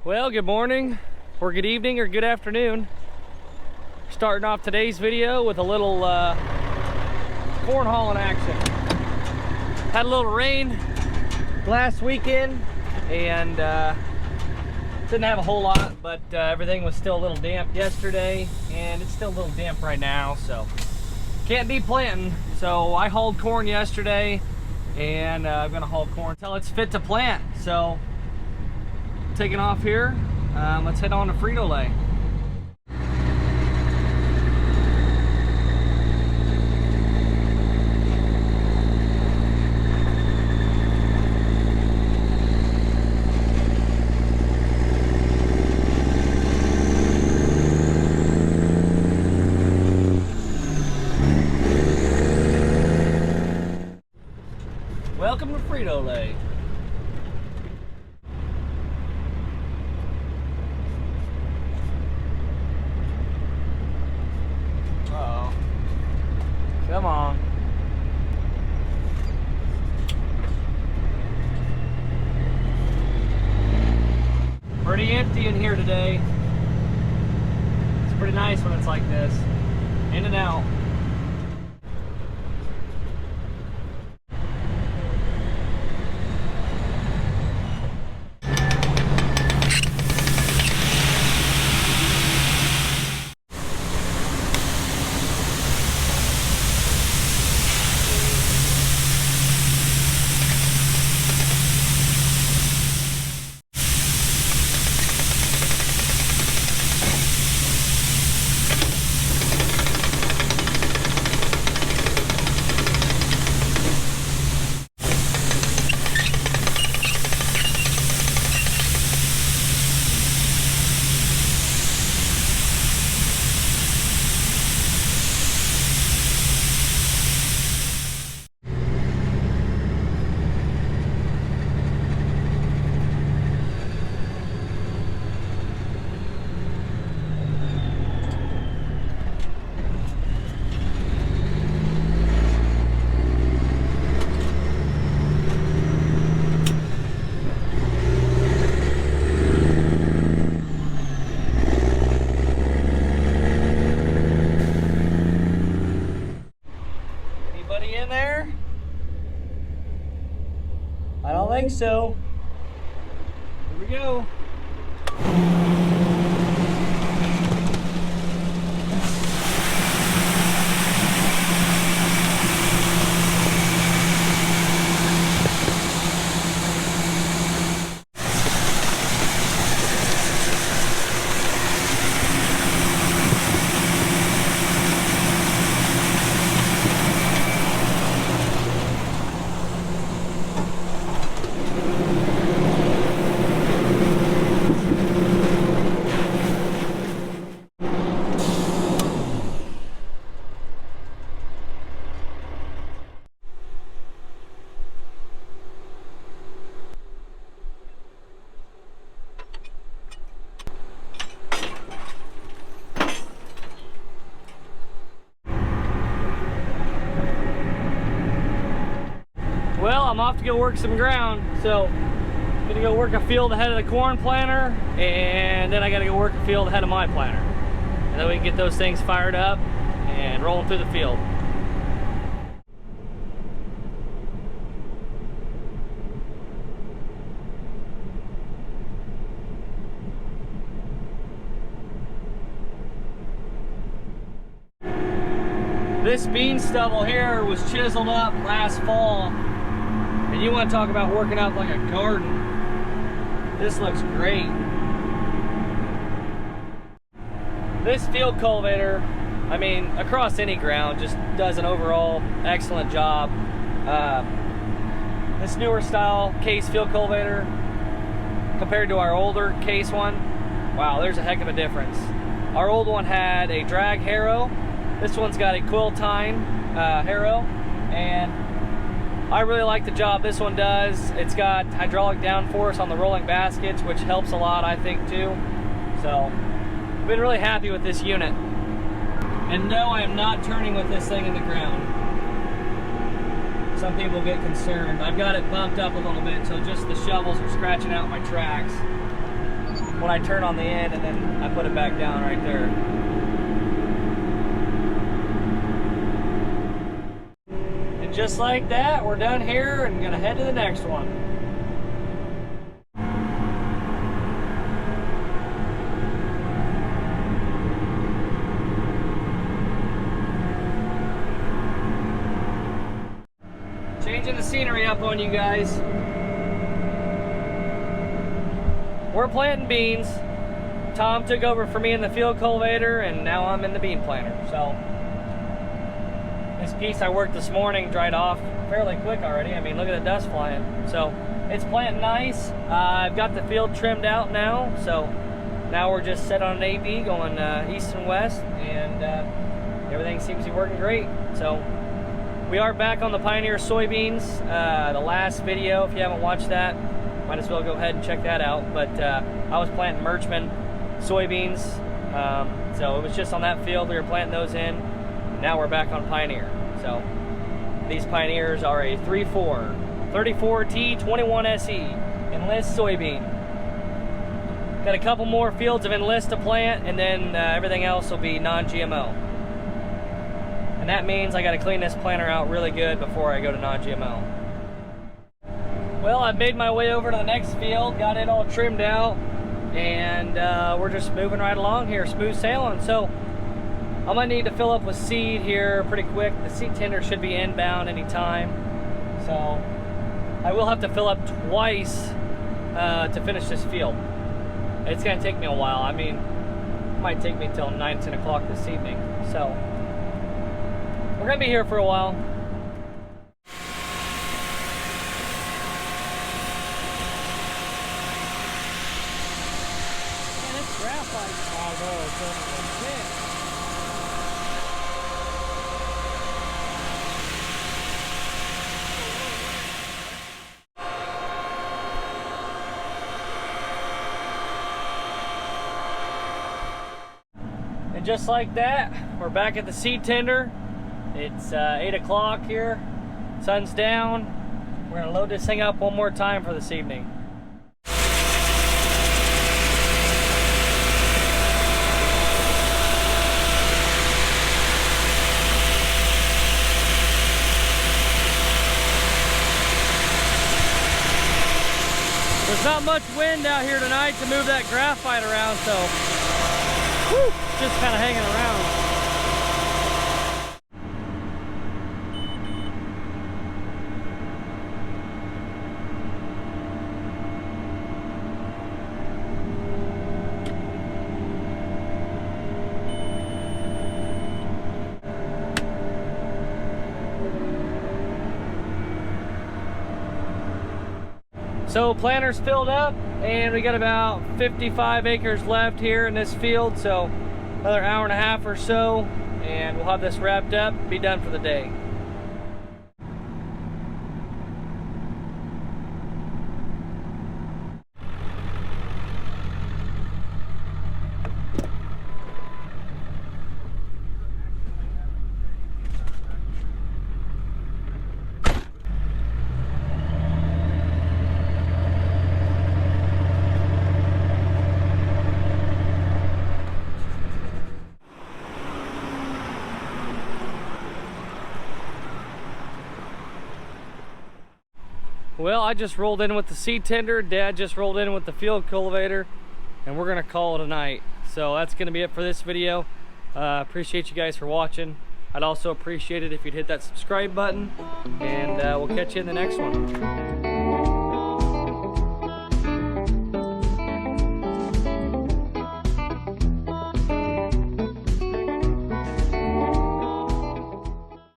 Well, good morning, or good evening, or good afternoon. Starting off today's video with a little corn hauling action. Had a little rain last weekend and didn't have a whole lot, but everything was still a little damp yesterday, and it's still a little damp right now, so can't be planting. So I hauled corn yesterday, and I'm gonna haul corn until it's fit to plant. So taking off here, let's head on to Frito. Welcome to Frito. Uh-oh. Come on. Pretty empty in here today. It's pretty nice when it's like this. In and out. In there? I don't think so. Here we go. Well, I'm off to go work some ground, so I'm gonna go work a field ahead of the corn planter, and then I gotta go work a field ahead of my planter. And then we can get those things fired up and rolling through the field. This bean stubble here was chiseled up last fall. And you want to talk about working out like a garden. This looks great. This field cultivator, I mean, across any ground, just does an overall excellent job. This newer style case field cultivator, compared to our older case one, wow, there's a heck of a difference. Our old one had a drag harrow. This one's got a quill tine harrow, and I really like the job this one does. It's got hydraulic downforce on the rolling baskets, which helps a lot, I think, too. So, I've been really happy with this unit. And no, I am not turning with this thing in the ground. Some people get concerned. I've got it bumped up a little bit, so just the shovels are scratching out my tracks. when I turn on the end, and then I put it back down right there. And just like that, we're done here and gonna head to the next one. Changing the scenery up on you guys. We're planting beans. Tom took over for me in the field cultivator, and now I'm in the bean planter. So this piece I worked this morning dried off fairly quick already. I mean, look at the dust flying. So it's planting nice. I've got the field trimmed out now. So now we're just set on an AB going east and west, and everything seems to be working great. So we are back on the Pioneer soybeans. The last video, if you haven't watched that, might as well go ahead and check that out. But I was planting Merchman soybeans, so it was just on that field we were planting those in. Now we're back on Pioneer. So these Pioneers are a 3-4 34T21 SE Enlist soybean. Got a couple more fields of Enlist to plant, and then everything else will be non-GMO. And that means I got to clean this planter out really good before I go to non-GMO. Well, I've made my way over to the next field, got it all trimmed out, and we're just moving right along here, smooth sailing. So I'm gonna need to fill up with seed here pretty quick. The seed tender should be inbound anytime. So I will have to fill up twice to finish this field. It's gonna take me a while. I mean, it might take me till 9, 10 o'clock this evening. So we're gonna be here for a while. And just like that, we're back at the seed tender. It's 8 o'clock here. Sun's down. We're gonna load this thing up one more time for this evening. There's not much wind out here tonight to move that graphite around, so whew, just kind of hanging around. So planter's filled up, and we got about 55 acres left here in this field, so another hour and a half or so, and we'll have this wrapped up, be done for the day. Well, I just rolled in with the seed tender, Dad just rolled in with the field cultivator, and we're gonna call it a night. So that's gonna be it for this video. Appreciate you guys for watching. I'd also appreciate it if you'd hit that subscribe button, and we'll catch you in the next one.